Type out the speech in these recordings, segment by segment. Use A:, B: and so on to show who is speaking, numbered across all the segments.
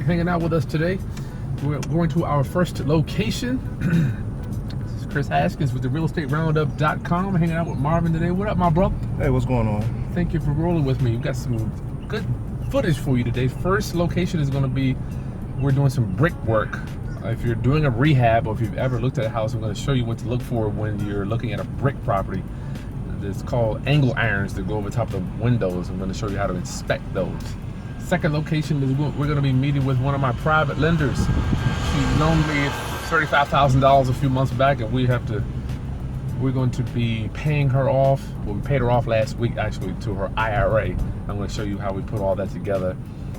A: hanging out with us today. We're going to our first location. This is Chris Haskins with the realestateroundup.com. Hanging out with Marvin today. What up, my brother?
B: Hey, what's going on?
A: Thank you for rolling with me. We've got some good footage for you today. First location is going to be, we're doing some brick work. If you're doing a rehab or if you've ever looked at a house, I'm going to show you what to look for when you're looking at a brick property. It's called angle irons that go over top of the windows. I'm going to show you how to inspect those. Second location is we're going to be meeting with one of my private lenders. She loaned me $35,000 a few months back, and we're going to be paying her off. Well, we paid her off last week actually to her IRA. I'm going to show you how we put all that together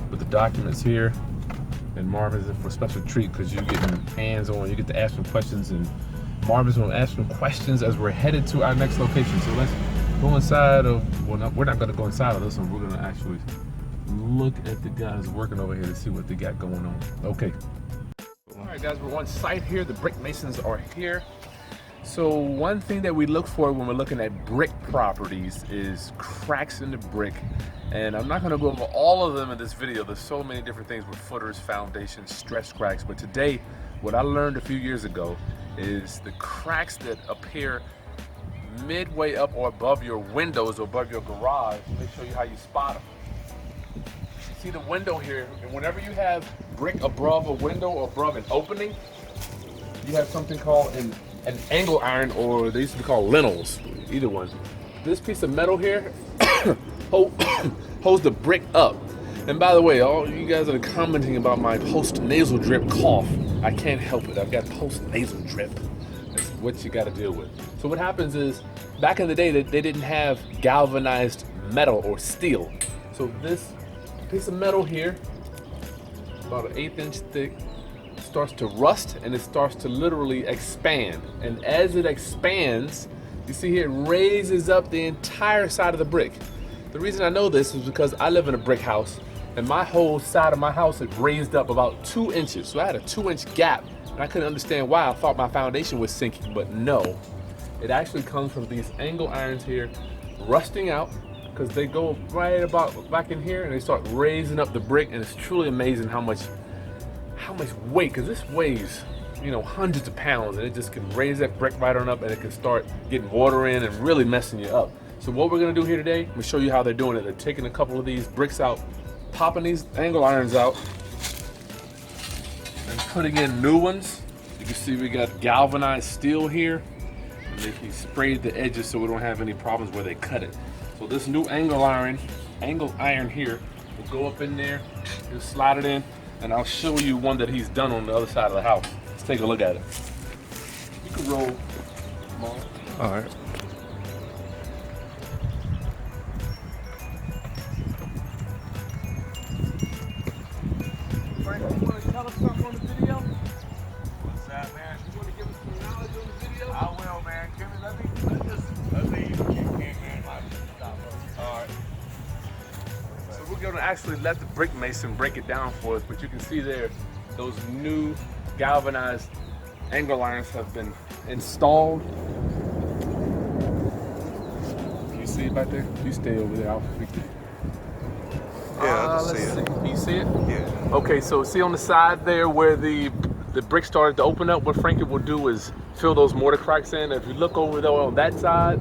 A: with the documents here. And Marvin's in for a special treat because you're getting hands-on. You get to ask some questions, and Marvin's going to ask some questions as we're headed to our next location. So let's go inside of, well, no, we're not going to go inside of this one. We're going to actually look at the guys working over here to see what they got going on. Okay. All right, guys, we're on site here. The brick masons are here. So one thing that we look for when we're looking at brick properties is cracks in the brick. And I'm not going to go over all of them in this video. There's so many different things with footers, foundations, stress cracks. But today, what I learned a few years ago is the cracks that appear midway up or above your windows or above your garage. Let me show you how you spot them. See the window here, and whenever you have brick above a window or above an opening, you have something called an angle iron, or they used to be called lintels, either one. This piece of metal here holds the brick up. And by the way, all you guys that are commenting about my post-nasal drip cough, I can't help it. I've got post-nasal drip. That's what you got to deal with. So what happens is, back in the day, they didn't have galvanized metal or steel. So this piece of metal here, about an 1/8 inch thick, starts to rust, and it starts to literally expand. And as it expands, you see here, it raises up the entire side of the brick. The reason I know this is because I live in a brick house, and my whole side of my house had raised up about 2 inches. So I had a 2-inch gap, and I couldn't understand why. I thought my foundation was sinking, but no. It actually comes from these angle irons here rusting out, because they go right about back in here and they start raising up the brick. And it's truly amazing how much weight, because this weighs, you know, hundreds of pounds, and it just can raise that brick right on up, and it can start getting water in and really messing you up. So what we're gonna do here today, I'm gonna show you how they're doing it. They're taking a couple of these bricks out, popping these angle irons out, and putting in new ones. You can see we got galvanized steel here, and they sprayed the edges so we don't have any problems where they cut it. So this new angle iron here will go up in there, just slide it in, and I'll show you one that he's done on the other side of the house. Let's take a look at it. You can roll, Mark.
B: All right.
A: Frank, you want to tell us something on the video?
C: What's that, man?
A: You want to give us some knowledge on the video?
C: I will, man. Let me
A: All right. So we're going to actually let the brick mason break it down for us, but you can see there, those new galvanized angle irons have been installed. Can you see it back there? You stay over there, I'll fix it.
B: Yeah, I can
A: Let's
B: see it.
A: Can you see it?
B: Yeah.
A: Okay, so see on the side there where the brick started to open up, what Frankie will do is fill those mortar cracks in. If you look over there on that side,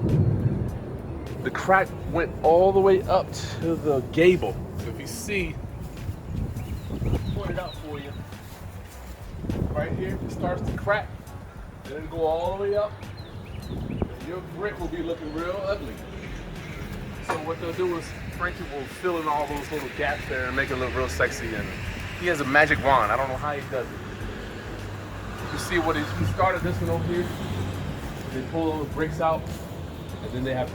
A: the crack went all the way up to the gable. So if you see, point it out for you. Right here, it starts to crack, and it'll go all the way up. And your brick will be looking real ugly. So what they'll do is Frankie will fill in all those little gaps there and make it look real sexy. And he has a magic wand. I don't know how he does it. You see what he started this one over here. They pull those bricks out, and then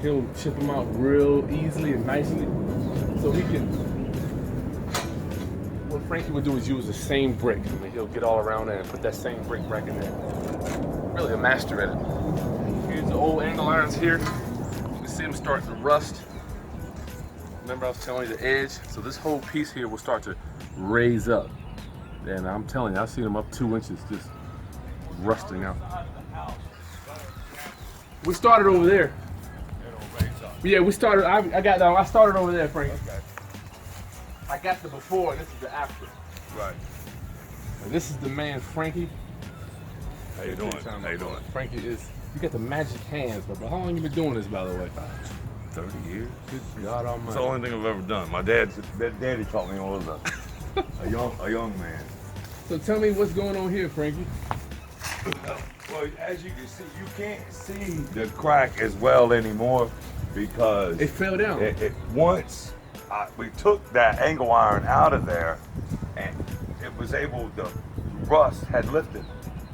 A: he'll chip them out real easily and nicely. So what Frankie would do is use the same brick. I mean, he'll get all around there and put that same brick back in there. Really a master at it. Here's the old angle irons here. You can see them starting to rust. Remember I was telling you the edge? So this whole piece here will start to raise up. And I'm telling you, I've seen them up 2 inches just rusting out. We started over there. Yeah, we started. I started over there, Frank.
C: Okay.
A: I got the before, and this is the after.
B: Right.
A: And this is the man, Frankie.
B: How you doing? How you doing?
A: Frankie is, you got the magic hands, bro. How long you been doing this, by the way?
B: 30 years.
A: Good God Almighty.
B: It's the only thing I've ever done. My daddy taught me all of that. a young man.
A: So tell me what's going on here, Frankie.
B: Well, as you can see, you can't see the crack as well anymore because
A: It fell down.
B: Once we took that angle iron out of there, and it was able, the rust had lifted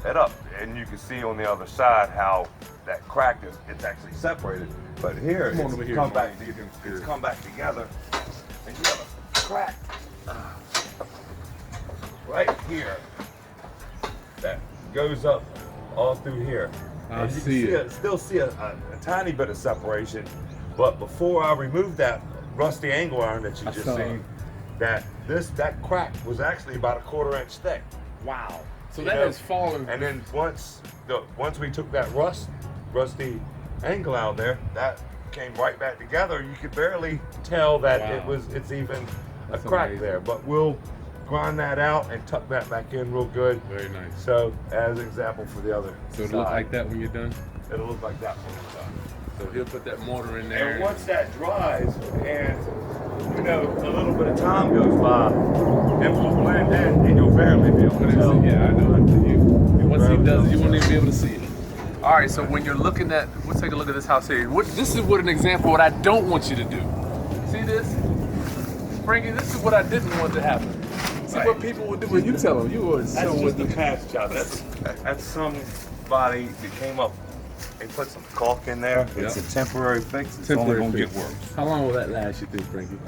B: it up, and you can see on the other side how that crack is, it's actually separated. But here,
A: Come on over here,
B: come back,
A: Marvin.
B: it's come back together, and you have a crack right here that goes up all through here.
A: I
B: And you
A: see
B: can
A: it.
B: still see a tiny bit of separation, but before I removed that rusty angle iron that you
A: I
B: just
A: saw
B: seen, that crack was actually about a 1/4 inch thick.
A: Wow. So
B: You
A: that
B: know,
A: has fallen.
B: And then once we took that rusty angle out there, that came right back together. You could barely tell that
A: Wow.
B: it's even
A: That's
B: a crack
A: amazing.
B: there. But we'll grind that out and tuck that back in real good.
A: Very nice.
B: So as an example for the other
A: So it'll
B: side,
A: look like that when you're done?
B: it'll look like that when it's done.
A: So he'll put that mortar in there.
B: And once that dries and a little bit of time goes by, it will blend in and you'll barely be able to tell.
A: Yeah, I know. Once he
B: Barely
A: does it, you
B: tell.
A: won't even be able to see it. All right, so when you're looking at, let's take a look at this house here. This is what an example of what I don't want you to do. See this? Frankie, this is what I didn't want to happen. See
B: Right.
A: what people would do when you tell them. You were so
B: That's
A: with
B: just a
A: the
B: patch job. That's somebody that came up and put some caulk in there. It's
A: Yep.
B: a temporary fix. It's
A: temporary
B: only gonna
A: fix.
B: get worse.
A: How long will that last, you think, Frankie?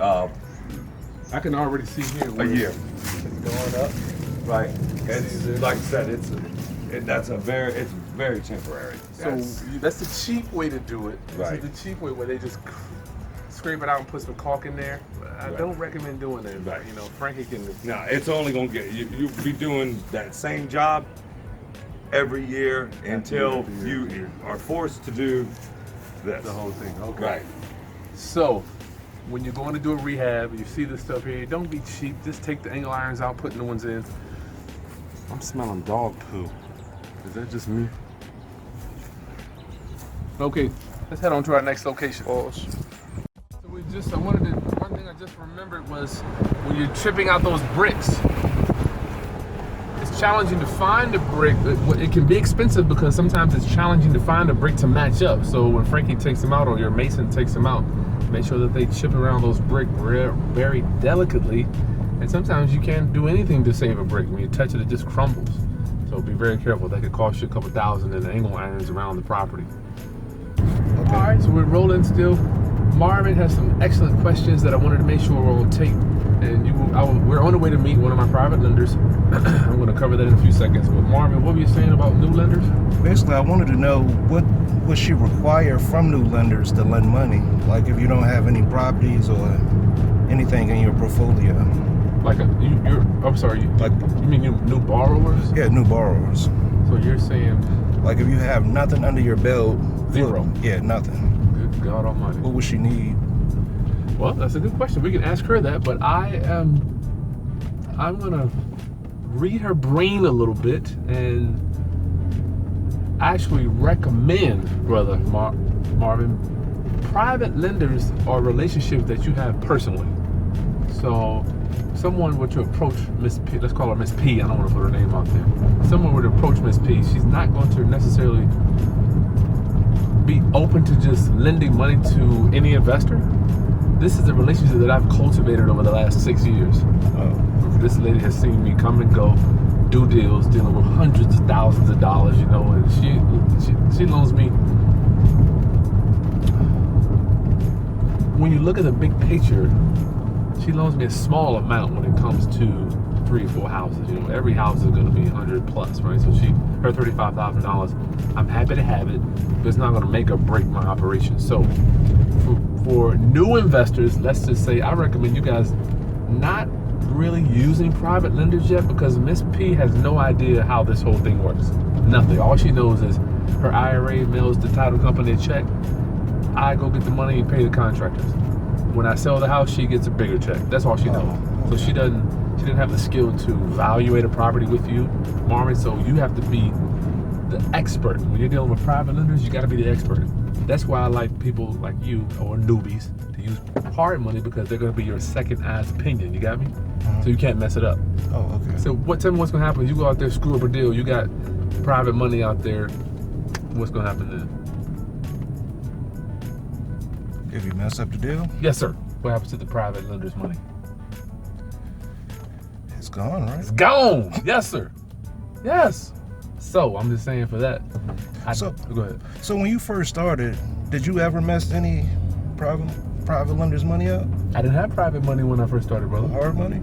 A: I can already see here.
B: A
A: where
B: year.
A: it's going up.
B: Right. And like I said, it's very temporary.
A: So that's the cheap way to do it. This
B: Right.
A: is the cheap way where they just scrape it out and put some caulk in there. I
B: Right.
A: don't recommend doing that.
B: Right.
A: You know, Frankie can.
B: No, it's only gonna get you'll be doing that same job every year until you are forced to do this.
A: The whole thing. Okay.
B: Right.
A: So, when you're going to do a rehab, you see this stuff here. Don't be cheap. Just take the angle irons out, put new ones in. I'm smelling dog poo. Is that just me? Okay, let's head on to our next location. So one thing I just remembered was when you're chipping out those bricks, it's challenging to find a brick. It can be expensive because sometimes it's challenging to find a brick to match up. So when Frankie takes them out or your mason takes them out, make sure that they chip around those bricks very delicately. And sometimes you can't do anything to save a brick. When you touch it, it just crumbles. So be very careful. That could cost you a couple $1,000 in angle irons around the property.
B: Okay.
A: All right, so we're rolling still. Marvin has some excellent questions that I wanted to make sure were on tape. And we're on the way to meet one of my private lenders. I'm going to cover that in a few seconds. But Marvin, what were you saying about new lenders?
D: Basically, I wanted to know what she require from new lenders to lend money. Like if you don't have any properties or anything in your portfolio.
A: Like I'm sorry, you mean new borrowers?
D: Yeah, new borrowers.
A: So you're saying
D: Like if you have nothing under your belt.
A: Zero.
D: Yeah, nothing.
A: good God Almighty.
D: What would she need?
A: Well, that's a good question. We can ask her that, but I'm gonna read her brain a little bit and actually recommend, brother Marvin, private lenders are relationships that you have personally. So someone were to approach Miss P, let's call her Miss P, I don't want to put her name out there. Someone were to approach Miss P, she's not going to necessarily be open to just lending money to any investor. This is a relationship that I've cultivated over the last 6 years. This lady has seen me come and go, do deals, dealing with hundreds of thousands of dollars, you know, and she loans me. When you look at the big picture, she loans me a small amount when it comes to 3 or 4 houses. You know, every house is going to be 100 plus, right? So her $35,000, I'm happy to have it, but it's not going to make or break my operation. So for new investors, let's just say I recommend you guys not really using private lenders yet, because Miss P has no idea how this whole thing works. Nothing. All she knows is her IRA mails the title company a check. I go get the money and pay the contractors. When I sell the house, she gets a bigger check. That's all she knows. So she doesn't She didn't have the skill to evaluate a property with you, Marvin. So you have to be the expert. When you're dealing with private lenders, you got to be the expert. That's why I like people like you or newbies to use hard money, because they're going to be your second eyes opinion. You got me? So you can't mess it up.
D: Oh, okay.
A: So tell me what's going to happen. You go out there, screw up a deal. You got private money out there. What's going to happen then?
D: If you mess up the deal,
A: Yes, sir. What happens to the private lender's money?
D: it's gone, right?
A: It's gone. Yes, sir. Yes. So I'm just saying for that. Go ahead.
D: So when you first started, did you ever mess any private lenders' money up?
A: I didn't have private money when I first started, brother.
D: Hard money?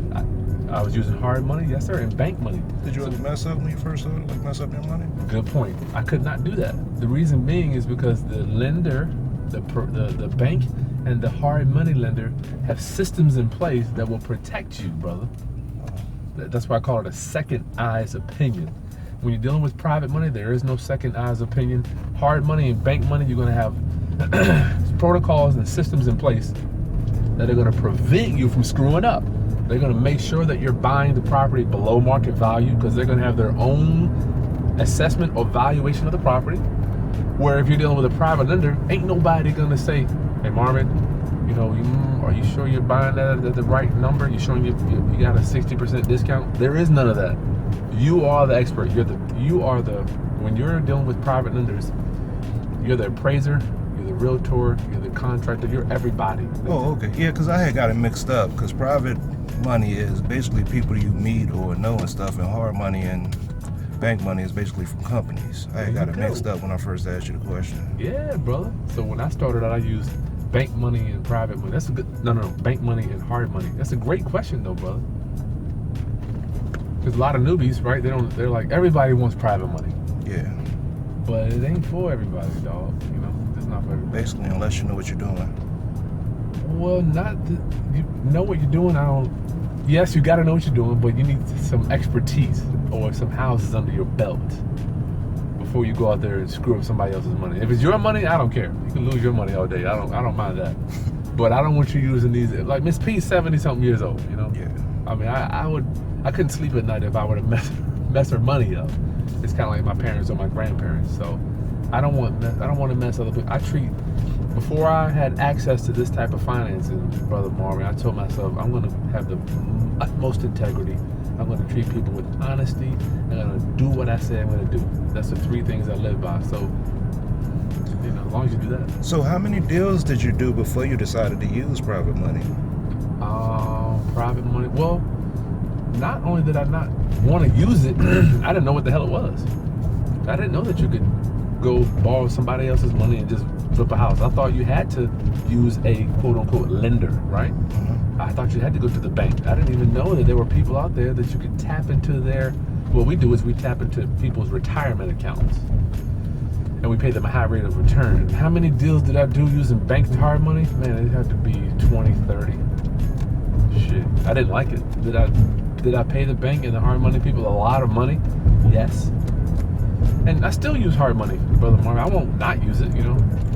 A: I was using hard money, yes, sir, and bank money.
D: Did you ever mess up when you first started? Like mess up your money?
A: Good point. I could not do that. The reason being is because the lender, the bank, and the hard money lender have systems in place that will protect you, brother. That's why I call it a second eyes opinion. When you're dealing with private money, there is no second eyes opinion. Hard money and bank money, you're going to have protocols and systems in place that are going to prevent you from screwing up. They're going to make sure that you're buying the property below market value, because they're going to have their own assessment or valuation of the property. Where if you're dealing with a private lender, ain't nobody going to say, hey, Marvin, are you sure you're buying that at the right number? You showing you got a 60% discount? There is none of that. You are the expert. When you're dealing with private lenders, you're the appraiser, you're the realtor, you're the contractor, you're everybody.
D: Oh, okay. Yeah, because I had got it mixed up, because private money is basically people you meet or know and stuff, and hard money and bank money is basically from companies. I had got it mixed up when I first asked you the question.
A: Yeah, brother. So when I started out, I used bank money and private money. That's a good, no, bank money and hard money. That's a great question though, brother. Because a lot of newbies, right? They're like, everybody wants private money.
D: Yeah.
A: But it ain't for everybody, dog. It's not for everybody.
D: Basically, unless you know what you're doing.
A: Well, you know what you're doing. Yes, you got to know what you're doing, but you need some expertise or some houses under your belt before you go out there and screw up somebody else's money. If it's your money, I don't care. You can lose your money all day. I don't mind that. But I don't want you using these. Like Miss P's 70-something years old.
D: Yeah.
A: I mean, I couldn't sleep at night if I were to mess her money up. It's kind of like my parents or my grandparents. So I don't want to mess other people. Before I had access to this type of financing, Brother Marvin, I told myself I'm going to have the utmost integrity. I'm going to treat people with honesty. I'm going to do what I say I'm going to do. That's the three things I live by. So, as long as you do that.
D: So how many deals did you do before you decided to use private money?
A: Private money. Well, not only did I not want to use it, I didn't know what the hell it was. I didn't know that you could go borrow somebody else's money and just flip a house. I thought you had to use a quote-unquote lender, right? Mm-hmm. I thought you had to go to the bank. I didn't even know that there were people out there that you could tap into what we do is we tap into people's retirement accounts. And we pay them a high rate of return. How many deals did I do using bank hard money? Man, it had to be 20, 30. Shit, I didn't like it. Did I pay the bank and the hard money people a lot of money? Yes. And I still use hard money, Brother Marvin. I won't not use it,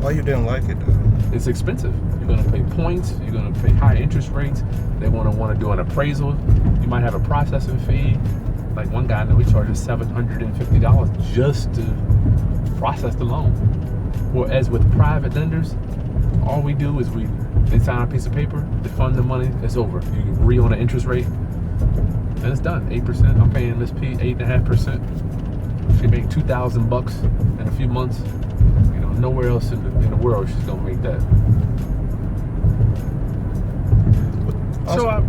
D: Why you didn't like it, though?
A: It's expensive. You're going to pay points. You're going to pay high interest rates. They want to do an appraisal. You might have a processing fee. Like one guy I know, he charges $750 just to process the loan. Whereas with private lenders, all we do is they sign a piece of paper, they fund the money, it's over. You agree on the interest rate, and it's done. 8%. I'm paying Miss P 8.5%. She made $2,000 in a few months. Nowhere else in the world she's gonna make that.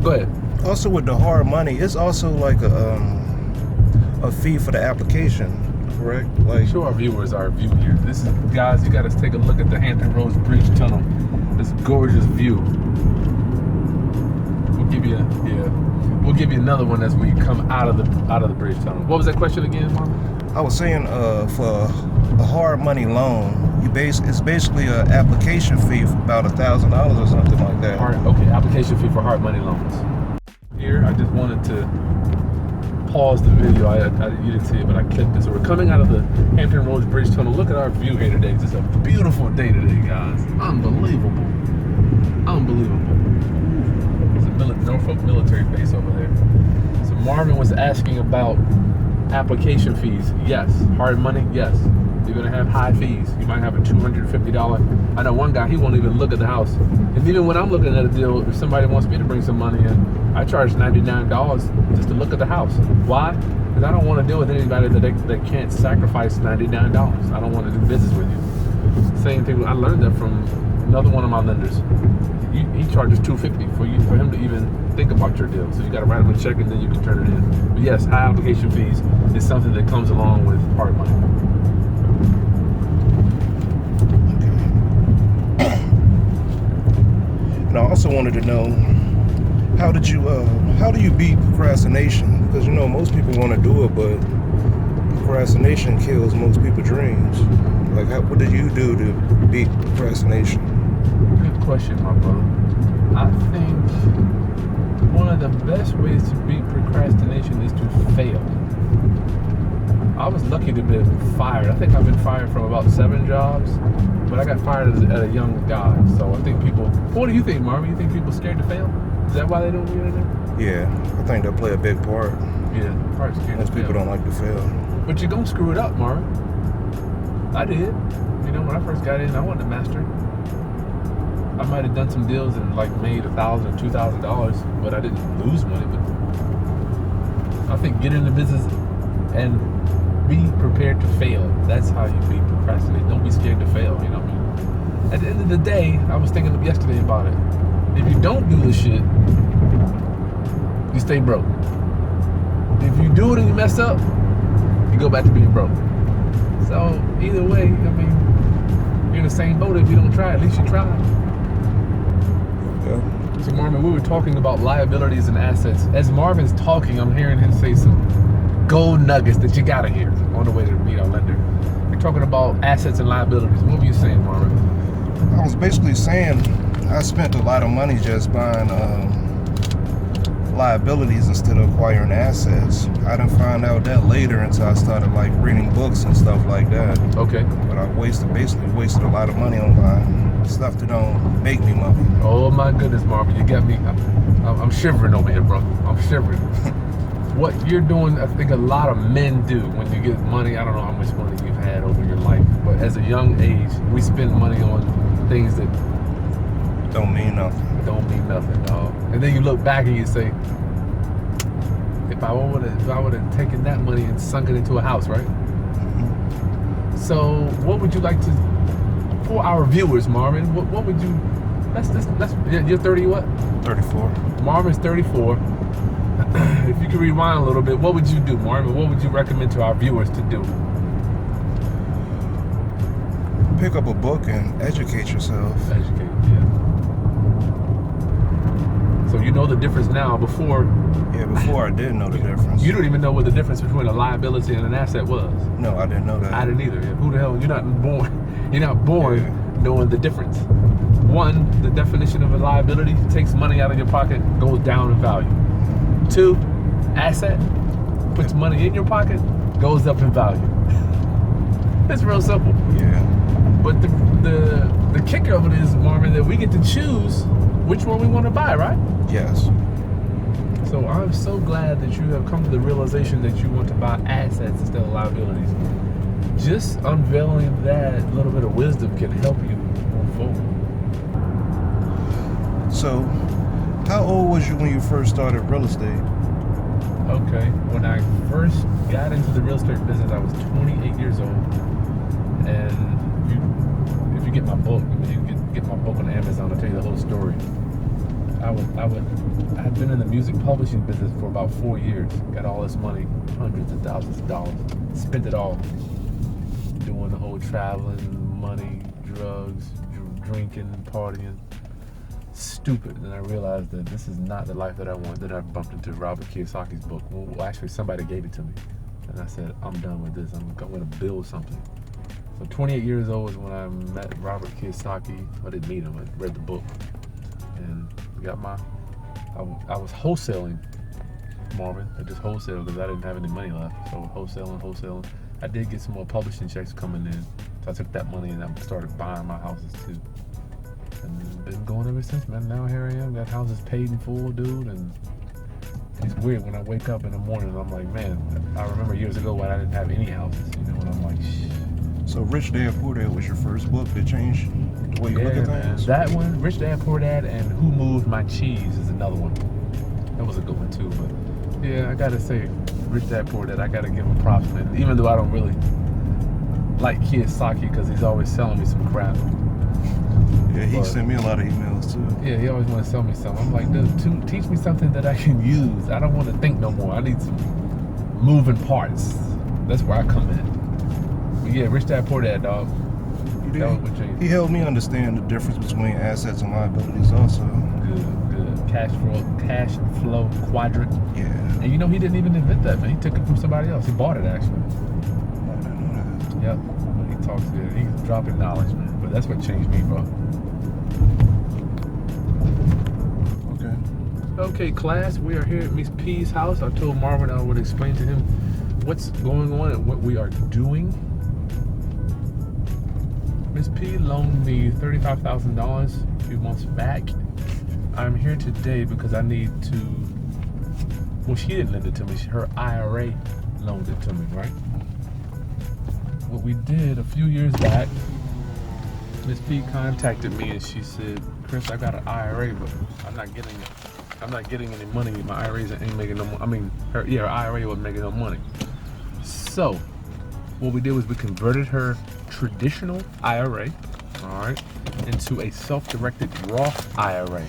A: Go ahead.
D: Also, with the hard money, it's also like a fee for the application, correct? Like,
A: show our viewers our view here. This is, guys, you got to take a look at the Hampton Roads Bridge Tunnel. This gorgeous view. We'll give you another one as we come out of the bridge tunnel. What was that question again, Marvin?
D: I was saying, for a hard money loan, it's basically an application fee for about $1,000 or something like that.
A: Okay, application fee for hard money loans. Here, I just wanted to pause the video. You didn't see it, but I clipped it. So we're coming out of the Hampton Roads Bridge Tunnel. Look at our view here today. It's just a beautiful day today, guys. Unbelievable. It's a Norfolk military base over there. So Marvin was asking about application fees. Yes. Hard money. Yes. You're gonna have high fees. You might have a $250. I know one guy, he won't even look at the house. And even when I'm looking at a deal, if somebody wants me to bring some money in, I charge $99 just to look at the house. Why? Because I don't want to deal with anybody that can't sacrifice $99. I don't want to do business with you. Same thing. I learned that from another one of my lenders. He charges $250 for him to even think about your deal. So you got to write him a check and then you can turn it in. But yes, high application fees is something that comes along with hard money.
D: And I also wanted to know, how do you beat procrastination? Because you know most people want to do it, but procrastination kills most people's dreams. Like, what did you do to beat procrastination?
A: Good question, my brother. I think one of the best ways to beat procrastination is to fail. I was lucky to be fired. I think I've been fired from about 7 jobs, but I got fired at a young guy. So I think people. What do you think, Marvin? You think people scared to fail? Is that why they don't get in there?
D: Yeah, I think they'll play a big part.
A: Yeah, part scared.
D: Most people don't like to fail.
A: But you're gonna screw it up, Marvin. I did. You know, when I first got in, I wanted to master. I might have done some deals and like made $1,000, $2,000, but I didn't lose money. But I think get in the business and be prepared to fail. That's how you beat procrastinate. Don't be scared to fail. You know what I mean? At the end of the day, I was thinking yesterday about it. If you don't do this shit, you stay broke. If you do it and you mess up, you go back to being broke. So either way, I mean, you're in the same boat. If you don't try, at least you tried.
D: Yeah.
A: So Marvin, we were talking about liabilities and assets. As Marvin's talking, I'm hearing him say some gold nuggets that you gotta hear on the way to meet our lender. You're talking about assets and liabilities. What were you saying, Marvin?
D: I was basically saying I spent a lot of money just buying liabilities instead of acquiring assets. I didn't find out that later until I started like reading books and stuff like that.
A: Okay.
D: But I basically wasted a lot of money on buying stuff that don't make me money.
A: Oh my goodness, Marvin, you got me. I'm shivering over here, bro. I'm shivering. What you're doing, I think a lot of men do when you get money. I don't know how much money you've had over your life, but as a young age, we spend money on things that
D: Don't mean nothing.
A: don't mean nothing, dog. And then you look back and you say, if I would have taken that money and sunk it into a house, right?
D: Mm-hmm.
A: So what would you like to, for our viewers, Marvin, what would you, let's you're 30 what?
D: 34.
A: Marvin's 34. If you could rewind a little bit, what would you do, Marvin? What would you recommend to our viewers to do?
D: Pick up a book and educate yourself.
A: Educate, yeah. So you know the difference now. Before
D: I didn't know the difference.
A: you don't even know what the difference between a liability and an asset was.
D: No, I didn't know that.
A: I didn't either. Who the hell? You're not born knowing the difference. One, the definition of a liability takes money out of your pocket, goes down in value. 2, asset puts money in your pocket, goes up in value. It's real simple.
D: Yeah.
A: But the kicker of it is, Marvin, that we get to choose which one we want to buy, right?
D: Yes.
A: So I'm so glad that you have come to the realization that you want to buy assets instead of liabilities. Just unveiling that little bit of wisdom can help you move forward.
D: So, how old was you when you first started real estate?
A: Okay, when I first got into the real estate business, I was 28 years old. And if you get my book, you can get my book on Amazon. I'll tell you the whole story. I had been in the music publishing business for about 4 years. Got all this money, hundreds of thousands of dollars. Spent it all. Doing the whole traveling, money, drugs, drinking, partying. Stupid. And then I realized that this is not the life that I want. Then I bumped into Robert Kiyosaki's book. Well, actually, somebody gave it to me. And I said, I'm done with this. I'm going to build something. So 28 years old is when I met Robert Kiyosaki. I didn't meet him. I read the book. And got I was wholesaling, Marvin. I just wholesaled because I didn't have any money left. So wholesaling. I did get some more publishing checks coming in. So I took that money and I started buying my houses too. And been going ever since, man. Now here I am, got houses paid in full, dude, and it's weird when I wake up in the morning, I'm like, man, I remember years ago when I didn't have any houses, you know, and I'm like, shh.
D: So Rich Dad Poor Dad was your first book that changed the way you look at things?
A: That one, Rich Dad Poor Dad, and Who Moved My Cheese is another one. That was a good one too, but yeah, I gotta say, Rich Dad Poor Dad, I gotta give him props, man. Even though I don't really like Kiyosaki because he's always selling me some crap.
D: Yeah, he
A: But
D: sent me a lot of emails too.
A: yeah, he always want to sell me something. I'm like, dude, teach me something that I can use. I don't want to think no more. I need some moving parts. That's where I come in. But yeah, Rich Dad Poor Dad, dog.
D: He
A: That was
D: did.
A: what changed.
D: He helped me understand the difference between assets and liabilities also.
A: Good. Cash flow quadrant.
D: Yeah.
A: And you know, he didn't even invent that, man. He took it from somebody else. He bought it, actually.
D: I didn't know that.
A: Yep. When he talks to it, he's dropping knowledge, man. But that's what changed me, bro. Okay, class, we are here at Miss P's house. I told Marvin I would explain to him what's going on and what we are doing. Miss P loaned me $35,000 a few months back. I'm here today because I need to, well, she didn't lend it to me. Her IRA loaned it to me, right? What we did a few years back, Miss P contacted me and she said, Chris, I got an IRA, but I'm not getting any money. My IRAs ain't making no money. I mean, her IRA wasn't making no money. So, what we did was we converted her traditional IRA, all right, into a self-directed Roth IRA.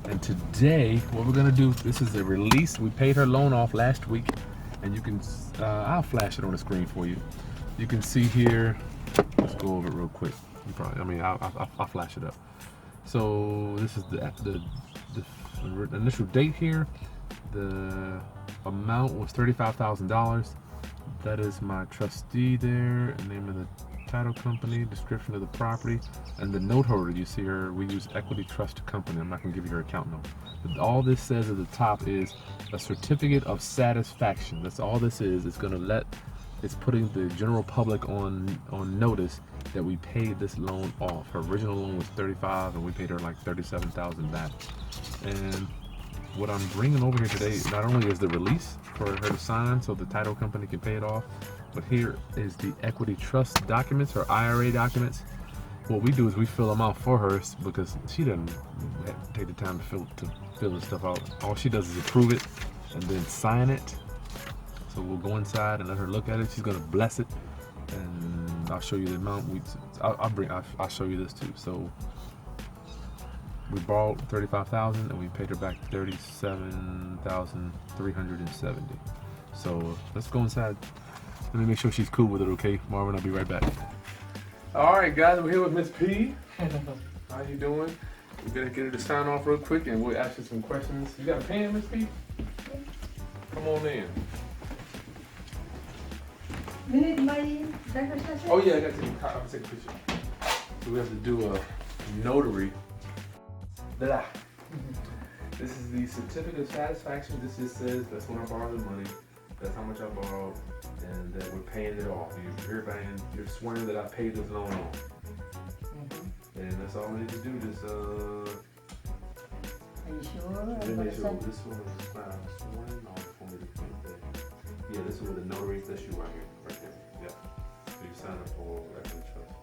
A: And today, what we're gonna do, this is a release. We paid her loan off last week, and you can, I'll flash it on the screen for you. You can see here, let's go over it real quick. I'll flash it up. So this is the initial date here. The amount was $35,000. That is my trustee there, name of the title company, description of the property, and the note holder. You see her, we use Equity Trust Company. I'm not gonna give you her account number. But all this says at the top is a certificate of satisfaction. That's all this is. It's putting the general public on notice that we paid this loan off. Her original loan was $35,000 and we paid her like $37,000 back. And what I'm bringing over here today not only is the release for her to sign so the title company can pay it off, but here is the equity trust documents, her IRA documents. What we do is we fill them out for her because she doesn't take the time to fill this stuff out. All she does is approve it and then sign it. So we'll go inside and let her look at it. She's gonna bless it, and I'll show you the amount. I'll show you this too. So we borrowed $35,000 and we paid her back $37,370. So let's go inside. Let me make sure she's cool with it, okay? Marvin, I'll be right back. All right, guys, we're here with Miss P. How you doing? We're gonna get her to sign off real quick, and we'll ask you some questions. You got a pen, Miss P? Come on in.
E: You need my driver's license?
A: Oh yeah, I got to take a picture. So we have to do a notary. Blah. This is the certificate of satisfaction. This just says that's when I borrowed the money. That's how much I borrowed, and that we're paying it off. You're swearing that I paid this loan off. And that's all we need to do. Just
E: Are you sure?
A: let me make sure this one is sworn off for me to print that. Yeah, this is where the notary. That's you right here, right there. Yeah. So you sign up for Equity Trust.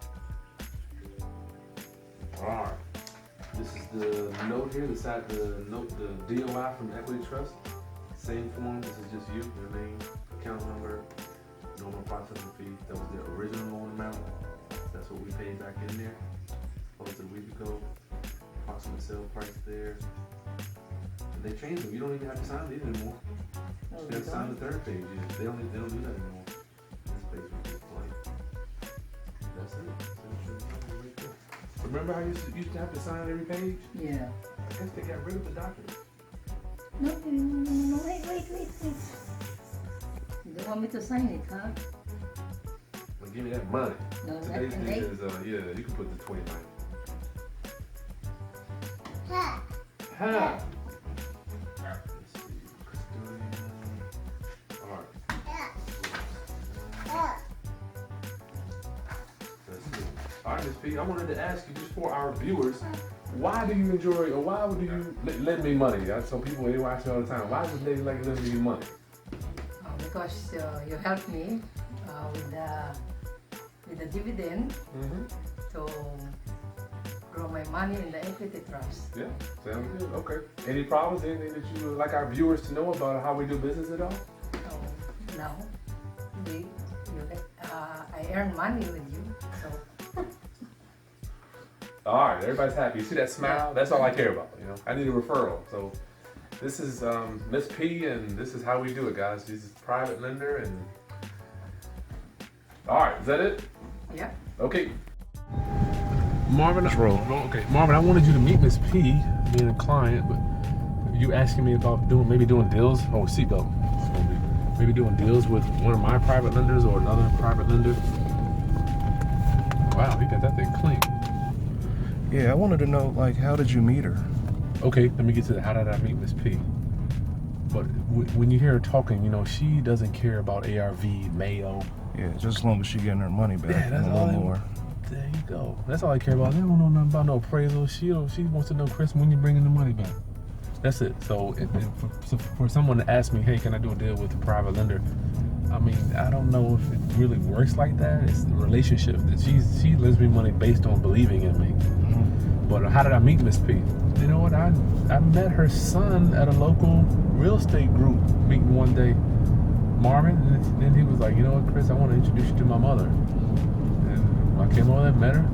A: All right. This is the note here. The DOI from Equity Trust. Same form. This is just you, your name, account number, normal processing fee. That was the original loan amount. That's what we paid back in there. Closed a week ago. Approximate sale price there. And they changed them. You don't even have to sign these anymore.
E: No,
A: You have to sign the third page. They don't do that anymore. This page is just blank. That's it. Remember how you used to have to sign every page?
E: Yeah.
A: I guess they got rid of the document.
E: No, wait. You don't want me to sign it, huh?
A: Well, give me that money.
E: No,
A: Today's
E: not
A: date
E: today.
A: is, you can put the 29th.
E: Ha.
A: Ha! Let's see, custodian. All right. That's it. All right, Ms. P, I wanted to ask you, just for our viewers, why do you enjoy, or why would you lend me money? So people, they watch me all the time. Why would they like lending you money?
E: Because you helped me with the dividend to grow my money in the equity trust.
A: Yeah, sounds good. Okay. Any problems? Anything that you would like our viewers to know about how we do business at all?
E: So now I earn money with you. So
A: All right, everybody's happy. You see that smile? That's all I care about. You know, I need a referral. So this is Miss P, and this is how we do it, guys. She's a private lender, and all right, is that it?
E: yeah.
A: Okay. Marvin,
D: Let's roll.
A: Okay, Marvin, I wanted you to meet Miss P, being a client, but you asking me about maybe doing deals. Oh, seatbelt. Maybe doing deals with one of my private lenders or another private lender. Wow, you got that thing clean.
D: Yeah, I wanted to know, like, how did you meet her?
A: Okay, let me get to the how did I meet Miss P. But when you hear her talking, you know, she doesn't care about ARV, Mayo.
D: Yeah, just as long as she getting her money back
A: Yeah, that's
D: and a
A: all
D: little
A: I-
D: more.
A: There you go. That's all I care about. They don't know nothing about no appraisal. She wants to know, Chris, when you bringing the money back. That's it. So, for someone to ask me, hey, can I do a deal with a private lender? I mean, I don't know if it really works like that. It's the relationship that she lends me money based on believing in me. But how did I meet Miss P? You know what? I met her son at a local real estate group meeting one day, Marvin, and then he was like, you know what, Chris, I want to introduce you to my mother. And I came over there, met her,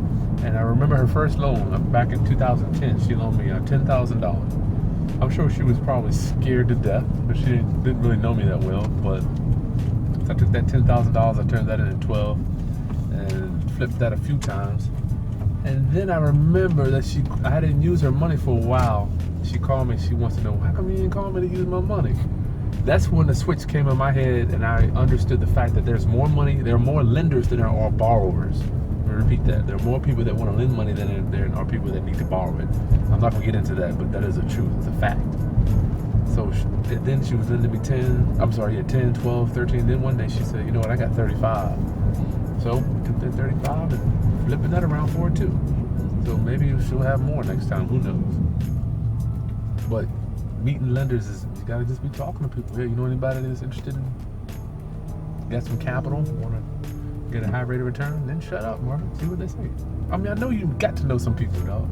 A: and I remember her first loan back in 2010. She loaned me $10,000. I'm sure she was probably scared to death, but she didn't really know me that well. But I took that $10,000, I turned that into 12, and flipped that a few times. And then I remember that I didn't use her money for a while. She called me, she wants to know, how come you didn't call me to use my money? That's when the switch came in my head, and I understood the fact that there's more money, there are more lenders than there are borrowers. Let me repeat that. There are more people that want to lend money than there are people that need to borrow it. I'm not gonna get into that, but that is the truth, it's a fact. So then she was lending me 10, 12, 13. Then one day she said, you know what, I got 35. So we took that 35 and flipping that around for her too. So maybe she'll have more next time, who knows. But meeting lenders is, you gotta just be talking to people. Hey, you know anybody that's interested in, got some capital, wanna get a high rate of return? Then shut up, Marvin, see what they say. I mean, I know you got to know some people, dog.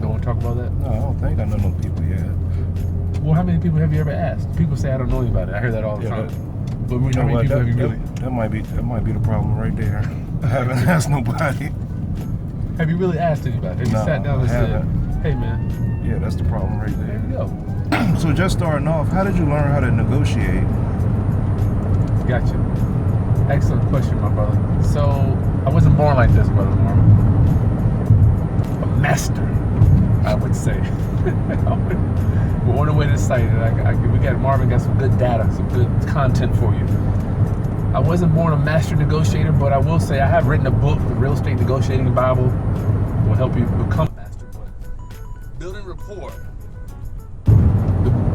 A: Don't wanna talk about that?
D: No, I don't think I know no people yet.
A: Well, how many people have you ever asked? People say I don't know anybody. I hear that all the time. But
D: You
A: how
D: know
A: many
D: what?
A: people have you really?
D: That might be the problem right there. I haven't asked nobody.
A: Have you really asked anybody? Have you
D: No,
A: sat down and
D: I haven't.
A: said, hey man,
D: Yeah, that's the problem right
A: there
D: there.
A: you go.
D: So just starting off, how did you learn how to negotiate?
A: Gotcha. Excellent question, my brother. So, I wasn't born like this, brother Marvin. A master, I would say. We're on the way to the site, and Marvin got some good data, some good content for you. I wasn't born a master negotiator, but I will say I have written a book, the Real Estate Negotiating Bible, will help you become a master. But building rapport.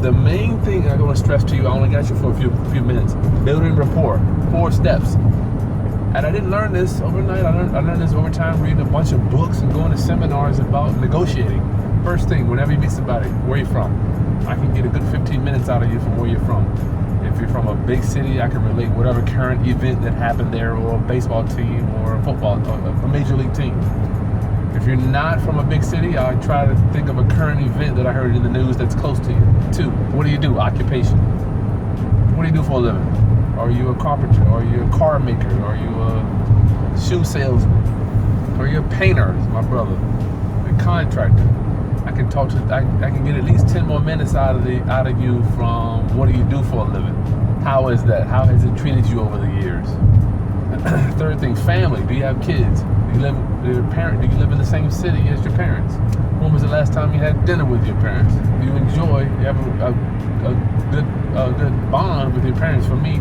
A: The main thing I want to stress to you, I only got you for a few minutes. Building rapport, 4 steps. And I didn't learn this overnight. I learned this over time, reading a bunch of books and going to seminars about negotiating. First thing, whenever you meet somebody, where are you from? I can get a good 15 minutes out of you from where you're from. If you're from a big city, I can relate whatever current event that happened there, or a baseball team, or a football, a major league team. If you're not from a big city, I try to think of a current event that I heard in the news that's close to you. 2, what do you do? Occupation. What do you do for a living? Are you a carpenter? Are you a car maker? Are you a shoe salesman? Are you a painter, my brother? A contractor? I can talk to. I can get at least 10 more minutes out of you from what do you do for a living? How is that? How has it treated you over the years? 3rd thing, family. Do you have kids? Do you live in the same city as your parents? When was the last time you had dinner with your parents? Do you have a good bond with your parents? For me,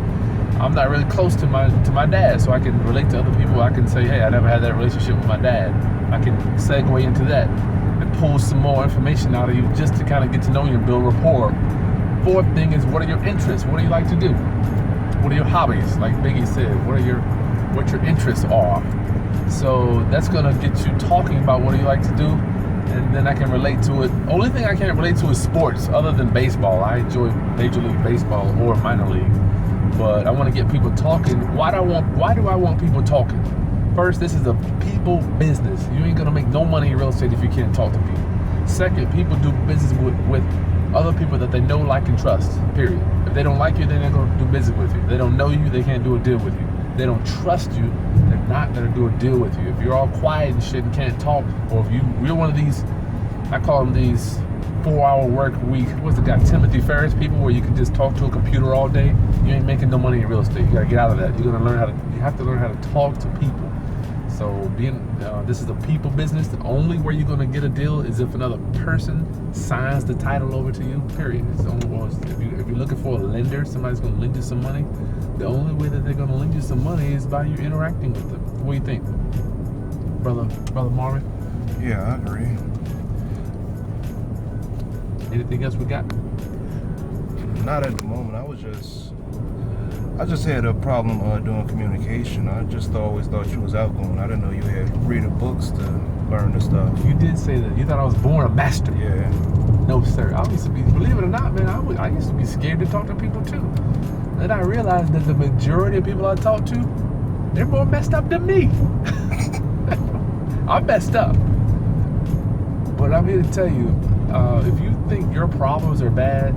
A: I'm not really close to my dad, so I can relate to other people. I can say, hey, I never had that relationship with my dad. I can segue into that and pull some more information out of you just to kind of get to know you and build rapport. 4th thing is, what are your interests? What do you like to do? What are your hobbies? Like Biggie said, what are your what your interests are. So that's gonna get you talking about what do you like to do, and then I can relate to it. Only thing I can't relate to is sports, other than baseball. I enjoy Major League Baseball or minor league, but I want to get people talking. Why do I want people talking? First, this is a people business. You ain't gonna make no money in real estate if you can't talk to people. Second, people do business with other people that they know, like, and trust, period. If they don't like you, they're not gonna do business with you. If they don't know you, they can't do a deal with you. If they don't trust you, they're not gonna do a deal with you. If you're all quiet and shit and can't talk, or if you're one of these, I call them these 4-hour work week, what's the guy, Timothy Ferris people, where you can just talk to a computer all day, you ain't making no money in real estate. You gotta get out of that. You have to learn how to talk to people. So this is a people business. The only way you're gonna get a deal is if another person signs the title over to you. Period. It's the only way. If you're looking for a lender, somebody's gonna lend you some money. The only way that they're gonna lend you some money is by you interacting with them. What do you think, brother Marvin?
D: Yeah, I agree.
A: Anything else we got?
D: Not at the moment. I just had a problem doing communication. I just always thought you was outgoing. I didn't know you had to read the books to learn the stuff.
A: You did say that. You thought I was born a master.
D: Yeah.
A: No, sir. I used to be, believe it or not, man, I used to be scared to talk to people too. Then I realized that the majority of people I talk to, they're more messed up than me. I'm messed up. But I'm here to tell you, if you think your problems are bad,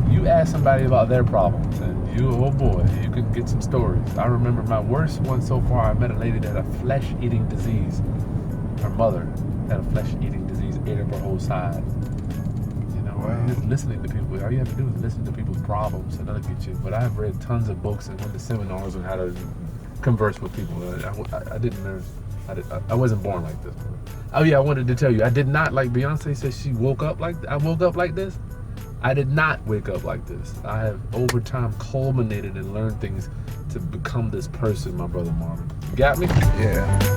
A: you ask somebody about their problems, and oh boy, you can get some stories. I remember my worst one so far. I met a lady that had a flesh-eating disease. Her mother had a flesh-eating disease, ate up her whole side. You know,
D: wow.
A: Just listening to people. All you have to do is listen to people's problems, and that'll get you. But I've read tons of books and went to seminars on how to converse with people. I didn't know. I wasn't born like this. Oh yeah, I wanted to tell you, I did not, like Beyonce said, she woke up like I woke up like this. I did not wake up like this. I have over time culminated and learned things to become this person, my brother Marvin. You got me?
D: Yeah.